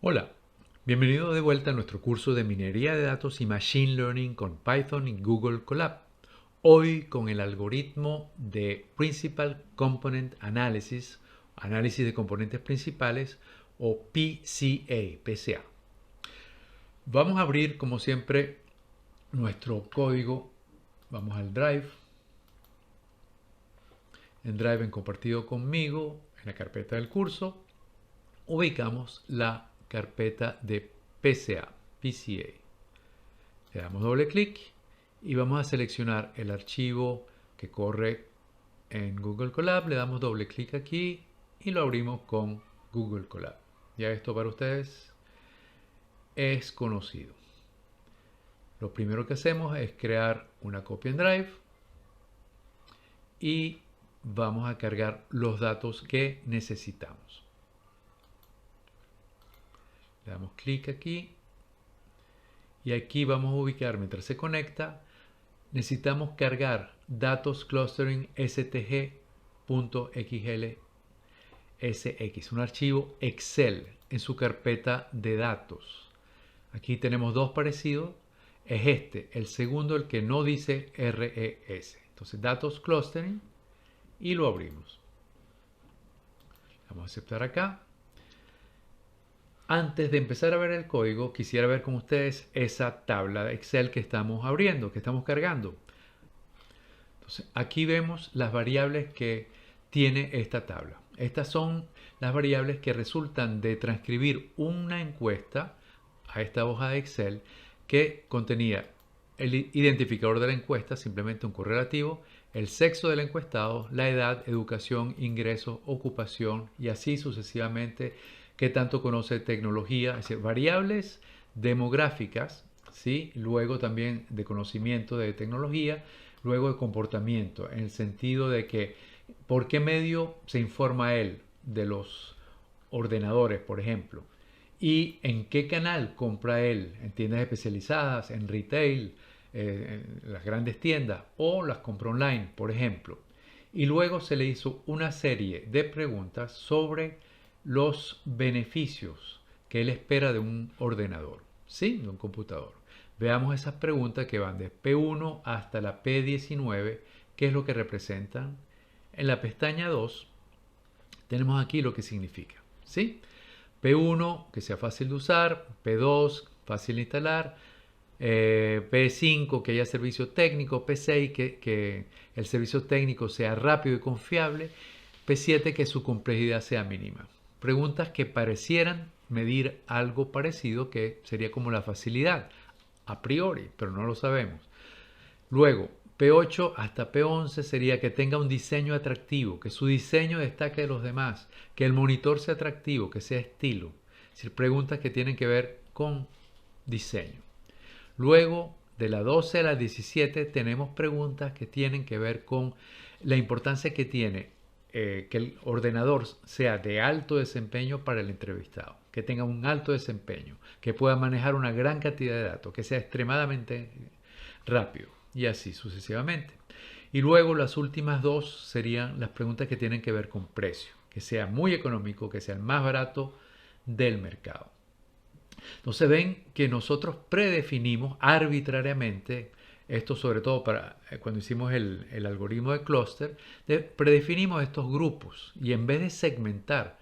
Hola, bienvenido de vuelta a nuestro curso de minería de datos y Machine Learning con Python y Google Colab. Hoy con el algoritmo de Principal Component Analysis, análisis de componentes principales o PCA. Vamos a abrir como siempre nuestro código. Vamos al Drive. En Drive en compartido conmigo, en la carpeta del curso, ubicamos la carpeta de PCA. Le damos doble clic y vamos a seleccionar el archivo que corre en Google Colab. Le damos doble clic aquí y lo abrimos con Google Colab. Ya esto para ustedes es conocido. Lo primero que hacemos es crear una copia en Drive y vamos a cargar los datos que necesitamos. Le damos clic aquí y aquí vamos a ubicar, mientras se conecta, necesitamos cargar datos clustering stg.xlsx, un archivo Excel en su carpeta de datos. Aquí tenemos dos parecidos, es este, el segundo, el que no dice RES. Entonces datos clustering y lo abrimos. Vamos a aceptar acá. Antes de empezar a ver el código, quisiera ver con ustedes esa tabla de Excel que estamos abriendo, que estamos cargando. Entonces, aquí vemos las variables que tiene esta tabla. Estas son las variables que resultan de transcribir una encuesta a esta hoja de Excel que contenía el identificador de la encuesta, simplemente un correlativo, el sexo del encuestado, la edad, educación, ingresos, ocupación y así sucesivamente, qué tanto conoce de tecnología, es decir, variables demográficas, ¿sí? Luego también de conocimiento de tecnología, luego de comportamiento, en el sentido de que por qué medio se informa él de los ordenadores, por ejemplo, y en qué canal compra él, en tiendas especializadas, en retail, en las grandes tiendas, o las compra online, por ejemplo. Y luego se le hizo una serie de preguntas sobre los beneficios que él espera de un ordenador, ¿sí? De un computador. Veamos esas preguntas que van de P1 hasta la P19, qué es lo que representan. En la pestaña 2 tenemos aquí lo que significa, ¿sí? P1, que sea fácil de usar, P2, fácil de instalar, P5, que haya servicio técnico, P6, que el servicio técnico sea rápido y confiable, P7, que su complejidad sea mínima. Preguntas que parecieran medir algo parecido, que sería como la facilidad, a priori, pero no lo sabemos. Luego, P8 hasta P11 sería que tenga un diseño atractivo, que su diseño destaque de los demás, que el monitor sea atractivo, que sea estilo. Es decir, preguntas que tienen que ver con diseño. Luego, de la 12 a la 17 tenemos preguntas que tienen que ver con la importancia que tiene que el ordenador sea de alto desempeño para el entrevistado, que tenga un alto desempeño, que pueda manejar una gran cantidad de datos, que sea extremadamente rápido y así sucesivamente. Y luego las últimas dos serían las preguntas que tienen que ver con precio, que sea muy económico, que sea el más barato del mercado. Entonces ven que nosotros predefinimos arbitrariamente, esto sobre todo para cuando hicimos el algoritmo de clúster, predefinimos estos grupos y en vez de segmentar,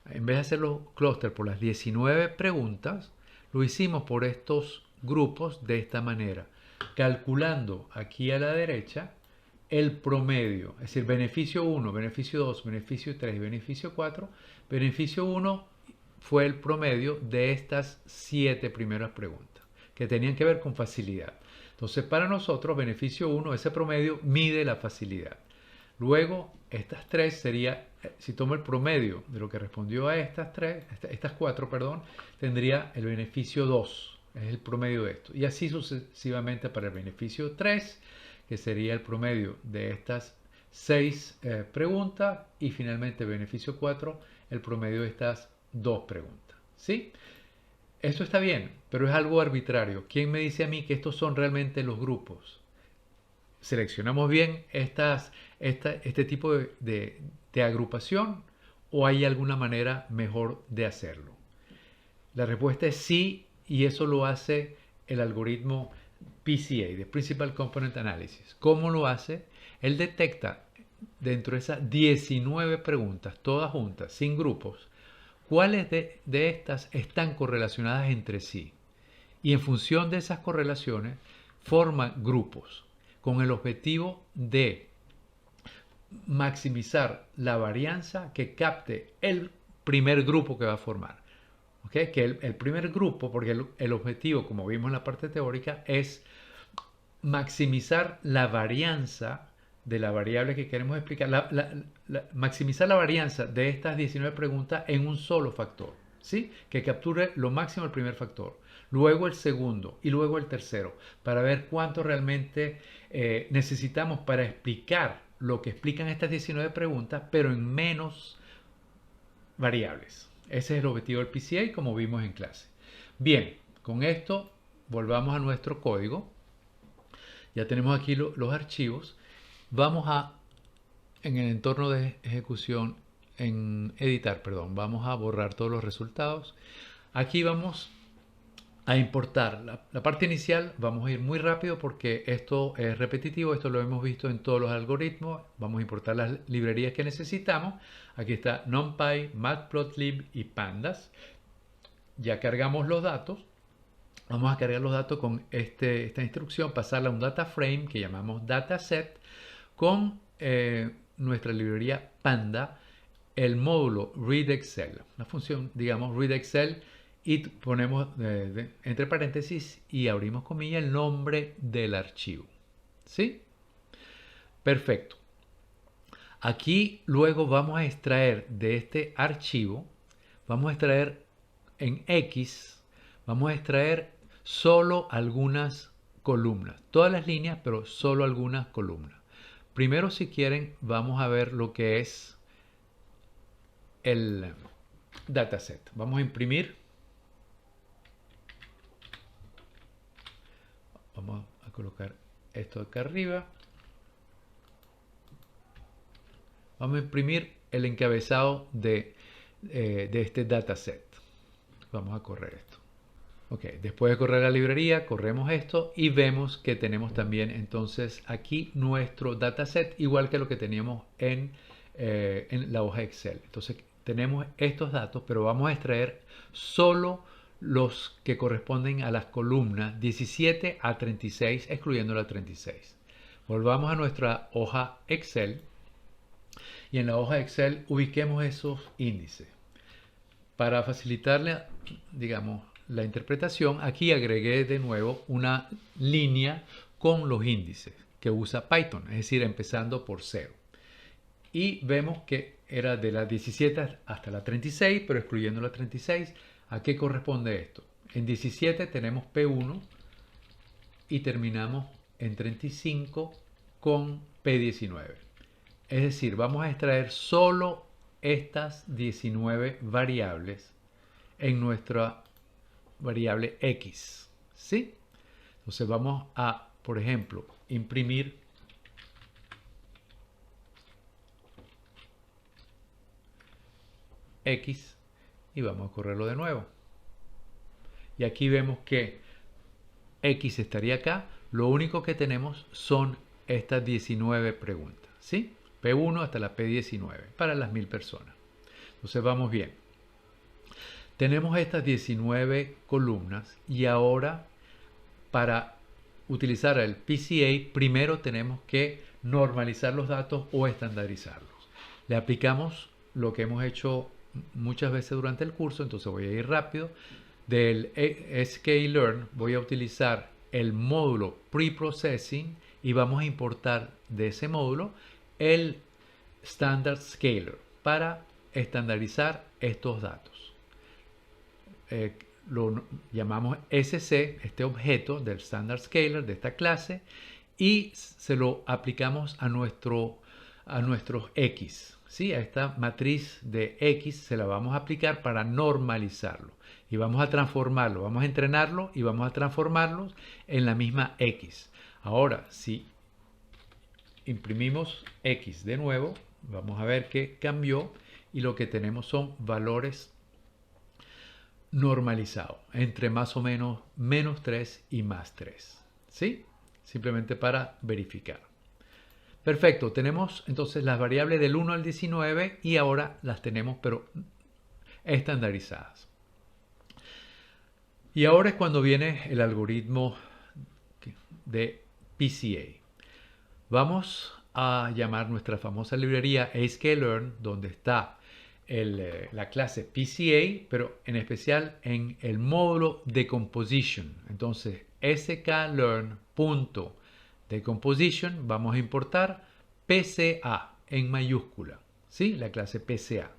en vez de hacer los clústeres por las 19 preguntas, lo hicimos por estos grupos de esta manera, calculando aquí a la derecha el promedio, es decir, beneficio 1, beneficio 2, beneficio 3 y beneficio 4. Beneficio 1 fue el promedio de estas 7 primeras preguntas, que tenían que ver con facilidad. Entonces, para nosotros, beneficio 1, ese promedio mide la facilidad. Luego, estas 3 sería, si tomo el promedio de lo que respondió a estas 4, perdón, tendría el beneficio 2, es el promedio de esto. Y así sucesivamente para el beneficio 3, que sería el promedio de estas 6 preguntas. Y finalmente, beneficio 4, el promedio de estas 2 preguntas. ¿Sí? Esto está bien, pero es algo arbitrario. ¿Quién me dice a mí que estos son realmente los grupos? ¿Seleccionamos bien este tipo de agrupación o hay alguna manera mejor de hacerlo? La respuesta es sí, y eso lo hace el algoritmo PCA, de Principal Component Analysis. ¿Cómo lo hace? Él detecta dentro de esas 19 preguntas, todas juntas, sin grupos, cuáles de estas están correlacionadas entre sí. Y en función de esas correlaciones, forma grupos con el objetivo de maximizar la varianza que capte el primer grupo que va a formar. ¿Okay? Que el primer grupo, porque el objetivo, como vimos en la parte teórica, es maximizar la varianza de la variable que queremos explicar, maximizar la varianza de estas 19 preguntas en un solo factor, ¿sí? Que capture lo máximo el primer factor, luego el segundo y luego el tercero, para ver cuánto realmente necesitamos para explicar lo que explican estas 19 preguntas, pero en menos variables. Ese es el objetivo del PCA, como vimos en clase. Bien, con esto volvamos a nuestro código. Ya tenemos aquí los archivos. Vamos a, en el entorno de ejecución, en editar, perdón, vamos a borrar todos los resultados. Aquí vamos a importar la parte inicial. Vamos a ir muy rápido porque esto es repetitivo, esto lo hemos visto en todos los algoritmos. Vamos a importar las librerías que necesitamos. Aquí está NumPy, Matplotlib y Pandas. Ya cargamos los datos. Vamos a cargar los datos con esta instrucción, pasarla a un data frame que llamamos dataset con nuestra librería Panda, el módulo readExcel, la función, digamos, readExcel, y ponemos entre paréntesis y abrimos comillas el nombre del archivo. ¿Sí? Perfecto. Aquí luego vamos a extraer de este archivo, vamos a extraer en X, vamos a extraer solo algunas columnas, todas las líneas, pero solo algunas columnas. Primero, si quieren, vamos a ver lo que es el dataset. Vamos a imprimir. Vamos a colocar esto acá arriba. Vamos a imprimir el encabezado de este dataset. Vamos a correr esto. Ok, después de correr la librería, corremos esto y vemos que tenemos también entonces aquí nuestro dataset, igual que lo que teníamos en la hoja Excel. Entonces tenemos estos datos, pero vamos a extraer solo los que corresponden a las columnas 17 a 36, excluyendo la 36. Volvamos a nuestra hoja Excel y en la hoja Excel ubiquemos esos índices. Para facilitarle, digamos, la interpretación, aquí agregué de nuevo una línea con los índices que usa Python, es decir, empezando por 0. Y vemos que era de la 17 hasta la 36, pero excluyendo la 36. ¿A qué corresponde esto? En 17 tenemos P1 y terminamos en 35 con P19. Es decir, vamos a extraer solo estas 19 variables en nuestra variable X, ¿sí? Entonces vamos a, por ejemplo, imprimir X y vamos a correrlo de nuevo. Y aquí vemos que X estaría acá. Lo único que tenemos son estas 19 preguntas, ¿sí? P1 hasta la P19 para las 1000 personas. Entonces vamos bien. Tenemos estas 19 columnas y ahora para utilizar el PCA primero tenemos que normalizar los datos o estandarizarlos. Le aplicamos lo que hemos hecho muchas veces durante el curso, entonces voy a ir rápido. Del sklearn voy a utilizar el módulo preprocessing y vamos a importar de ese módulo el standard scaler para estandarizar estos datos. Lo llamamos SC, este objeto del standard scaler de esta clase, y se lo aplicamos a nuestros X. ¿Sí? A esta matriz de X se la vamos a aplicar para normalizarlo. Y vamos a transformarlo, vamos a entrenarlo y vamos a transformarlos en la misma X. Ahora, si imprimimos X de nuevo, vamos a ver que cambió y lo que tenemos son valores normalizado, entre más o menos menos 3 y más 3. ¿Sí? Simplemente para verificar. Perfecto, tenemos entonces las variables del 1 al 19 y ahora las tenemos pero estandarizadas. Y ahora es cuando viene el algoritmo de PCA. Vamos a llamar nuestra famosa librería sklearn, donde está la clase PCA, pero en especial en el módulo Decomposition. Entonces, sklearn.decomposition, vamos a importar PCA en mayúscula, ¿sí? La clase PCA.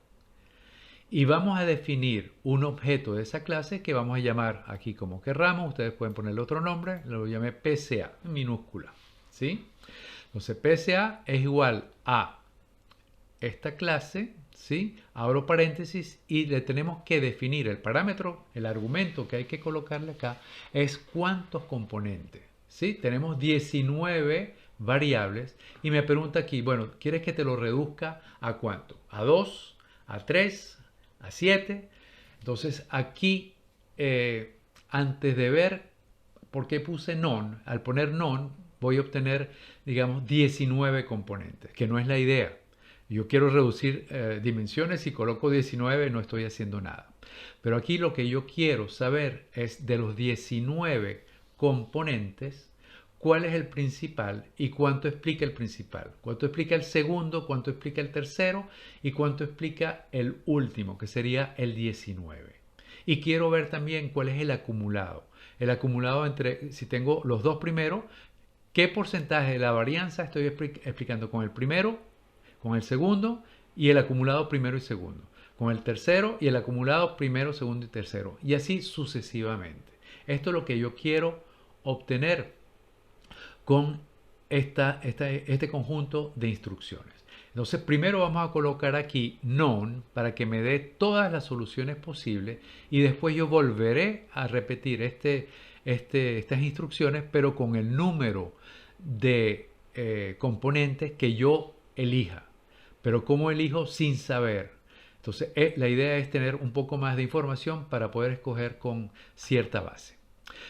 Y vamos a definir un objeto de esa clase que vamos a llamar aquí como querramos. Ustedes pueden ponerle otro nombre, lo llamé PCA en minúscula, ¿sí? Entonces PCA es igual a esta clase, ¿sí? Abro paréntesis y le tenemos que definir el parámetro, el argumento que hay que colocarle acá es cuántos componentes, ¿sí? Tenemos 19 variables y me pregunta aquí, bueno, ¿quieres que te lo reduzca a cuánto? ¿A 2? ¿A 3? ¿A 7? Entonces aquí, antes de ver por qué puse none, al poner none voy a obtener, digamos, 19 componentes, que no es la idea. Yo quiero reducir dimensiones, si coloco 19 no estoy haciendo nada. Pero aquí lo que yo quiero saber es de los 19 componentes, cuál es el principal y cuánto explica el principal, cuánto explica el segundo, cuánto explica el tercero y cuánto explica el último, que sería el 19. Y quiero ver también cuál es el acumulado. El acumulado entre, si tengo los dos primeros, qué porcentaje de la varianza estoy explicando con el primero, con el segundo y el acumulado primero y segundo, con el tercero y el acumulado primero, segundo y tercero, y así sucesivamente. Esto es lo que yo quiero obtener con este conjunto de instrucciones. Entonces primero vamos a colocar aquí none para que me dé todas las soluciones posibles y después yo volveré a repetir estas instrucciones pero con el número de componentes que yo elija. Pero ¿cómo elijo? Sin saber. Entonces la idea es tener un poco más de información para poder escoger con cierta base.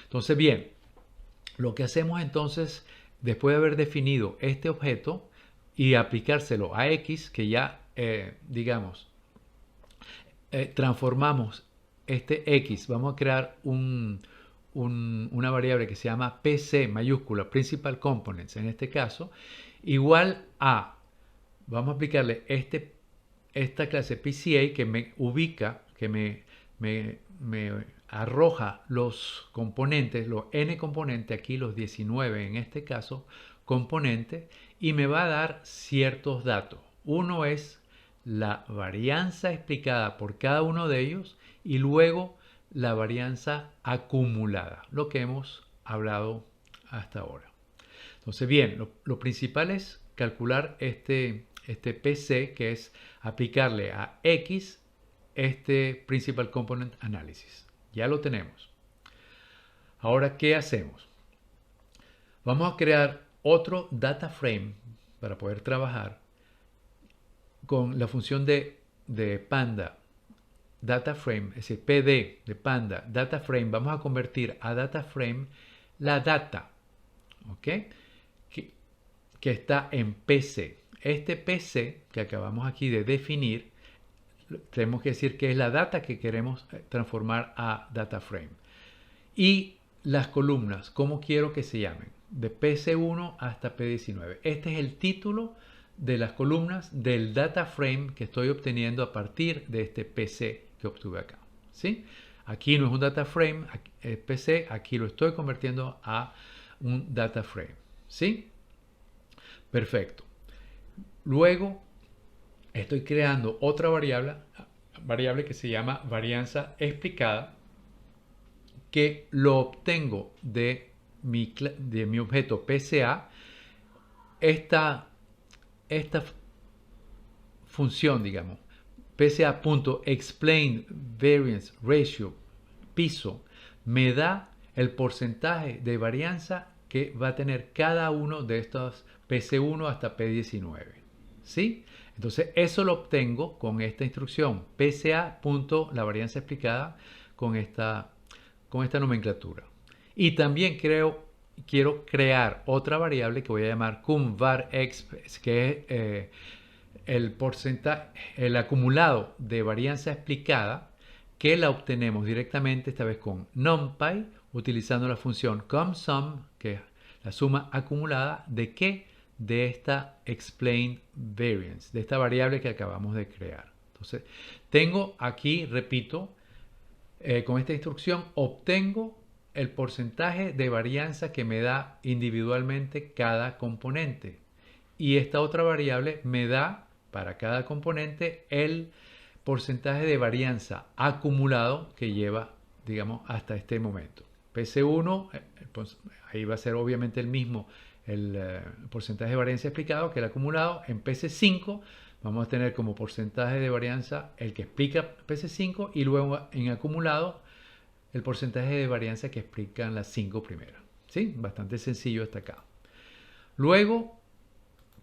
Entonces bien, lo que hacemos entonces, después de haber definido este objeto y aplicárselo a X, que ya, digamos, transformamos este X, vamos a crear una variable que se llama PC mayúscula, Principal Components, en este caso, igual a, vamos a aplicarle esta clase PCA que me ubica, que me arroja los componentes, los n componentes, aquí los 19 en este caso, componentes, y me va a dar ciertos datos. Uno es la varianza explicada por cada uno de ellos y luego la varianza acumulada, lo que hemos hablado hasta ahora. Entonces, bien, lo principal es calcular este PC, que es aplicarle a X este Principal Component Analysis. Ya lo tenemos. Ahora, ¿qué hacemos? Vamos a crear otro data frame para poder trabajar con la función de Panda data frame, es decir, PD de Panda data frame. Vamos a convertir a data frame la data, ¿ok? Que está en PC. Este PC que acabamos aquí de definir, tenemos que decir que es la data que queremos transformar a data frame. Y las columnas, ¿cómo quiero que se llamen? De PC1 hasta P19. Este es el título de las columnas del data frame que estoy obteniendo a partir de este PC que obtuve acá, ¿sí? Aquí no es un data frame, es PC, aquí lo estoy convirtiendo a un data frame, ¿sí? Perfecto. Luego estoy creando otra variable que se llama varianza explicada, que lo obtengo de mi objeto PCA. Esta función, digamos, PCA.explainVarianceRatio piso, me da el porcentaje de varianza que va a tener cada uno de estos PC1 hasta P19. ¿Sí? Entonces eso lo obtengo con esta instrucción, PCA. La varianza explicada con esta nomenclatura. Y también quiero crear otra variable que voy a llamar cum_var_exp, que es el porcentaje, el acumulado de varianza explicada, que la obtenemos directamente esta vez con NumPy, utilizando la función cum_sum, que es la suma acumulada de ¿qué? De esta explained variance, de esta variable que acabamos de crear. Entonces, tengo aquí, repito, con esta instrucción obtengo el porcentaje de varianza que me da individualmente cada componente. Y esta otra variable me da para cada componente el porcentaje de varianza acumulado que lleva, digamos, hasta este momento. PC1, pues, ahí va a ser obviamente el mismo el porcentaje de varianza explicado que el acumulado. En PC5 vamos a tener como porcentaje de varianza el que explica PC5 y luego en acumulado el porcentaje de varianza que explican las 5 primeras. ¿Sí? Bastante sencillo hasta acá. Luego,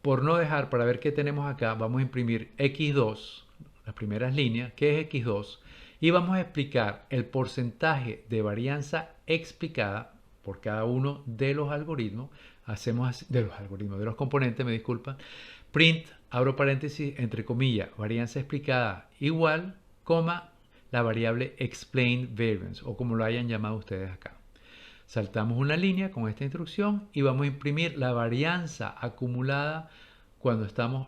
por no dejar, para ver qué tenemos acá, vamos a imprimir X2, las primeras líneas, que es X2, y vamos a explicar el porcentaje de varianza explicada por cada uno de los algoritmos. De los componentes, me disculpan. Print, abro paréntesis, entre comillas, varianza explicada igual, coma, la variable explained variance, o como lo hayan llamado ustedes acá. Saltamos una línea con esta instrucción y vamos a imprimir la varianza acumulada cuando estamos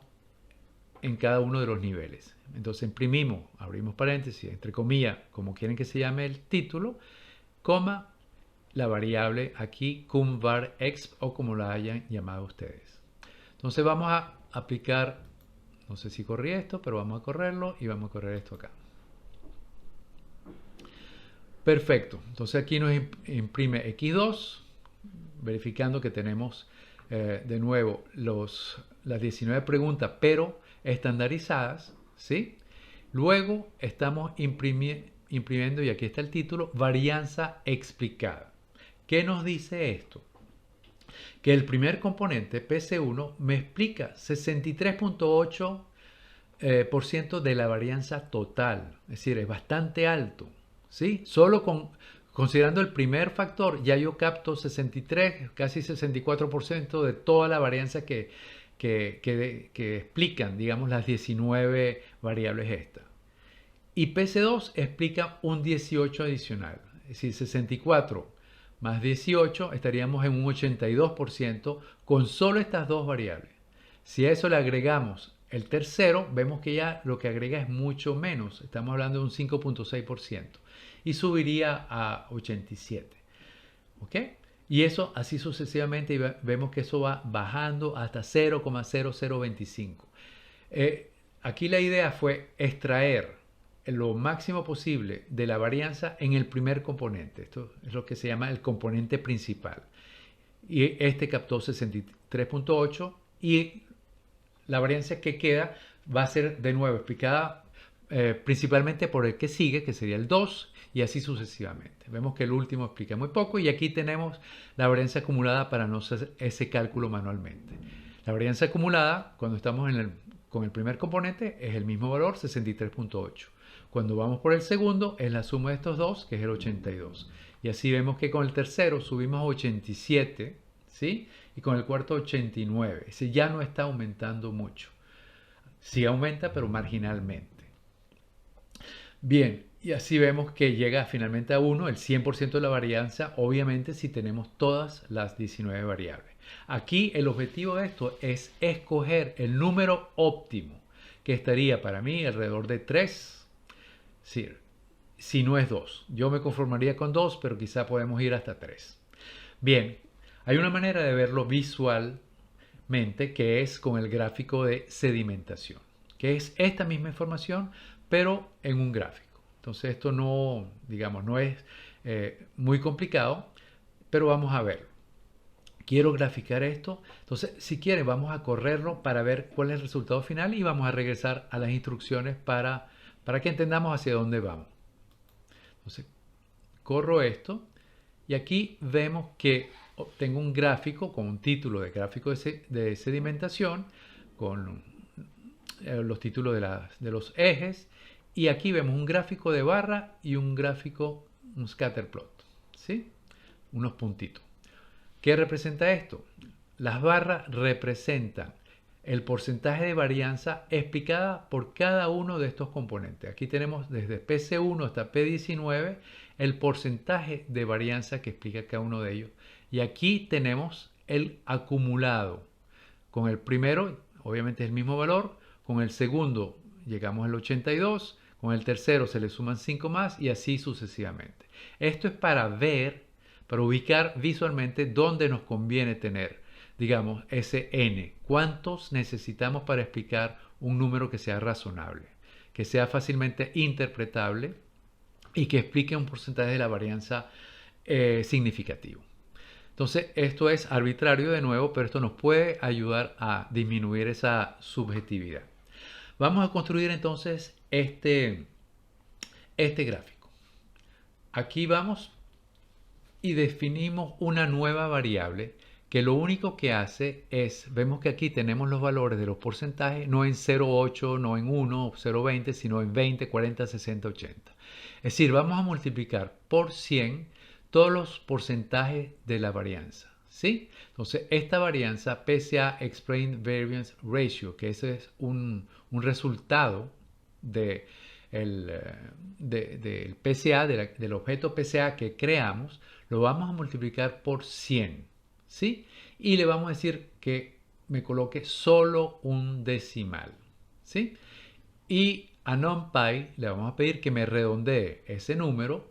en cada uno de los niveles. Entonces imprimimos, abrimos paréntesis, entre comillas, como quieren que se llame el título, coma, la variable aquí cum_var_exp o como la hayan llamado ustedes. Entonces vamos a aplicar, no sé si corrí esto, pero vamos a correrlo y vamos a correr esto acá. Perfecto, entonces aquí nos imprime X2, verificando que tenemos de nuevo las 19 preguntas, pero estandarizadas, ¿sí? Luego estamos imprimiendo, y aquí está el título, varianza explicada. ¿Qué nos dice esto? Que el primer componente, PC1, me explica 63.8% de la varianza total, es decir, es bastante alto. ¿Sí? Solo considerando el primer factor, ya yo capto 63, casi 64% de toda la varianza que explican, digamos, las 19 variables estas. Y PC2 explica un 18 adicional, es decir, 64 más 18 estaríamos en un 82% con solo estas dos variables. Si a eso le agregamos el tercero, vemos que ya lo que agrega es mucho menos, estamos hablando de un 5.6%. Y subiría a 87. ¿Ok? Y eso así sucesivamente, y vemos que eso va bajando hasta 0,0025. Aquí la idea fue extraer lo máximo posible de la varianza en el primer componente. Esto es lo que se llama el componente principal. Y este captó 63.8 y la varianza que queda va a ser de nuevo explicada principalmente por el que sigue, que sería el 2, y así sucesivamente. Vemos que el último explica muy poco y aquí tenemos la varianza acumulada para no hacer ese cálculo manualmente. La varianza acumulada, cuando estamos con el primer componente, es el mismo valor, 63.8. Cuando vamos por el segundo, es la suma de estos dos, que es el 82. Y así vemos que con el tercero subimos a 87, ¿sí? Y con el cuarto 89. Ese ya no está aumentando mucho. Sí aumenta, pero marginalmente. Bien, y así vemos que llega finalmente a 1, el 100% de la varianza, obviamente si tenemos todas las 19 variables. Aquí el objetivo de esto es escoger el número óptimo, que estaría para mí alrededor de 3, si no es 2. Yo me conformaría con 2, pero quizá podemos ir hasta 3. Bien, hay una manera de verlo visualmente que es con el gráfico de sedimentación, que es esta misma información, pero en un gráfico. Entonces esto no, digamos, no es muy complicado, pero vamos a verlo. Quiero graficar esto. Entonces, si quieren, vamos a correrlo para ver cuál es el resultado final y vamos a regresar a las instrucciones para que entendamos hacia dónde vamos. Entonces, corro esto y aquí vemos que tengo un gráfico con un título de gráfico de sedimentación con los títulos de los ejes, y aquí vemos un gráfico de barra y un gráfico un scatter plot, ¿sí? Unos puntitos. ¿Qué representa esto? Las barras representan el porcentaje de varianza explicada por cada uno de estos componentes. Aquí tenemos desde PC1 hasta P19 el porcentaje de varianza que explica cada uno de ellos. Y aquí tenemos el acumulado. Con el primero, obviamente es el mismo valor. Con el segundo llegamos al 82. Con el tercero se le suman 5 más y así sucesivamente. Esto es para ver, para ubicar visualmente dónde nos conviene tener, digamos, ese n. ¿Cuántos necesitamos para explicar un número que sea razonable, que sea fácilmente interpretable y que explique un porcentaje de la varianza significativo? Entonces, esto es arbitrario de nuevo, pero esto nos puede ayudar a disminuir esa subjetividad. Vamos a construir entonces este gráfico. Aquí vamos y definimos una nueva variable que lo único que hace es, vemos que aquí tenemos los valores de los porcentajes, no en 0,8, no en 1, 0,20, sino en 20, 40, 60, 80. Es decir, vamos a multiplicar por 100 todos los porcentajes de la varianza, ¿sí? Entonces, esta varianza, PCA Explained Variance Ratio, que ese es un resultado del PCA, del objeto PCA que creamos, lo vamos a multiplicar por 100, ¿sí? Y le vamos a decir que me coloque solo un decimal, ¿sí? Y a NumPy le vamos a pedir que me redondee ese número,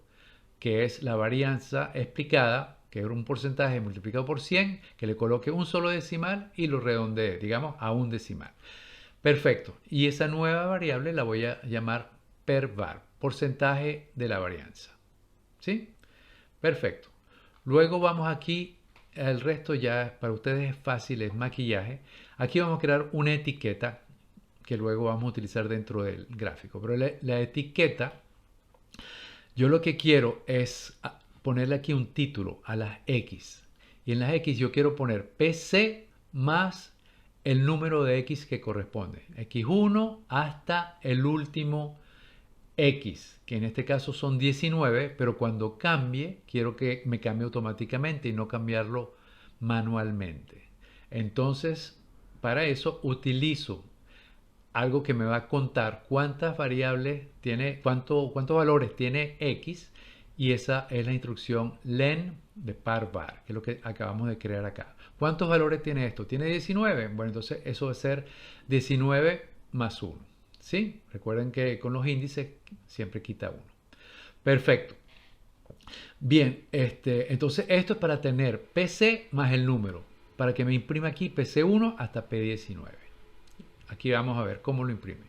que es la varianza explicada, que es un porcentaje multiplicado por 100, que le coloque un solo decimal y lo redondee, digamos, a un decimal. Perfecto. Y esa nueva variable la voy a llamar PERVAR, porcentaje de la varianza, ¿sí? Perfecto. Luego vamos aquí, el resto ya para ustedes es fácil, es maquillaje. Aquí vamos a crear una etiqueta que luego vamos a utilizar dentro del gráfico. Pero la etiqueta, yo lo que quiero es ponerle aquí un título a las X. Y en las X yo quiero poner PC más el número de X que corresponde. X1 hasta el último X, que en este caso son 19, pero cuando cambie, quiero que me cambie automáticamente y no cambiarlo manualmente. Entonces, para eso utilizo algo que me va a contar cuántas variables tiene, cuántos valores tiene X, y esa es la instrucción len de parvar, que es lo que acabamos de crear acá. ¿Cuántos valores tiene esto? ¿Tiene 19? Bueno, entonces eso va a ser 19 más 1. ¿Sí? Recuerden que con los índices siempre quita 1. Perfecto. Bien, entonces esto es para tener PC más el número, para que me imprima aquí PC1 hasta P19. Aquí vamos a ver cómo lo imprime.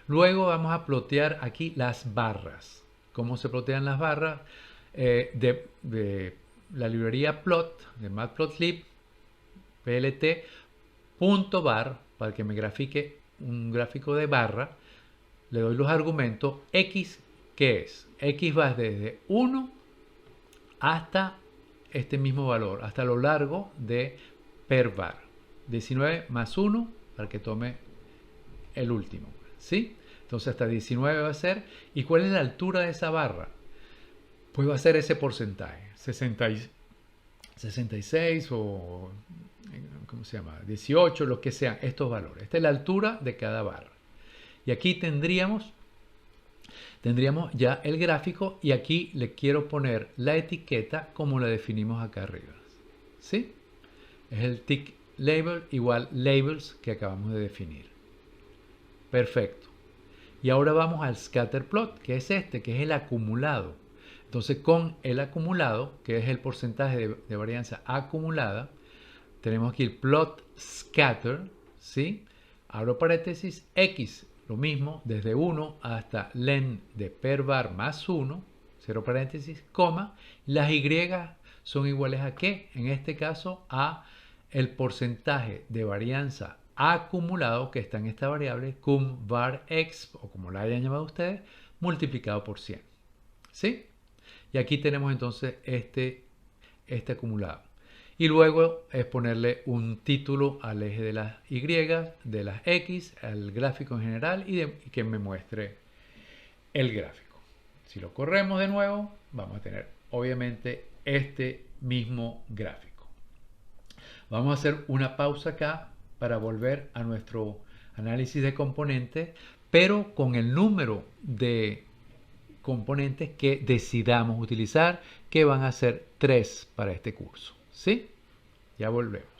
Luego vamos a plotear aquí las barras. ¿Cómo se plotean las barras? De la librería plot, de matplotlib, plt.bar, para que me grafique un gráfico de barra. Le doy los argumentos. X, ¿qué es? X va desde 1 hasta este mismo valor, hasta lo largo de per bar. 19 más 1 para que tome el último, ¿sí? Entonces hasta 19 va a ser. ¿Y cuál es la altura de esa barra? Pues va a ser ese porcentaje, 66 o, ¿cómo se llama? 18, lo que sean estos valores. Esta es la altura de cada barra. Y aquí tendríamos ya el gráfico, y aquí le quiero poner la etiqueta como la definimos acá arriba, ¿sí? Es el tick label igual labels que acabamos de definir. Perfecto. Y ahora vamos al scatter plot, que es que es el acumulado. Entonces, con el acumulado, que es el porcentaje de varianza acumulada, tenemos aquí el plot scatter, ¿sí? Abro paréntesis, X, lo mismo, desde 1 hasta len de per bar más 1, cierro paréntesis, coma. Las Y son iguales a ¿qué? En este caso, a el porcentaje de varianza acumulado que está en esta variable cum var x, o como la hayan llamado ustedes, multiplicado por 100. ¿Sí? Y aquí tenemos entonces este acumulado. Y luego es ponerle un título al eje de las Y, de las X, al gráfico en general, y que me muestre el gráfico. Si lo corremos de nuevo, vamos a tener obviamente este mismo gráfico. Vamos a hacer una pausa acá para volver a nuestro análisis de componentes, pero con el número de componentes que decidamos utilizar, que van a ser 3 para este curso. ¿Sí? Ya volvemos.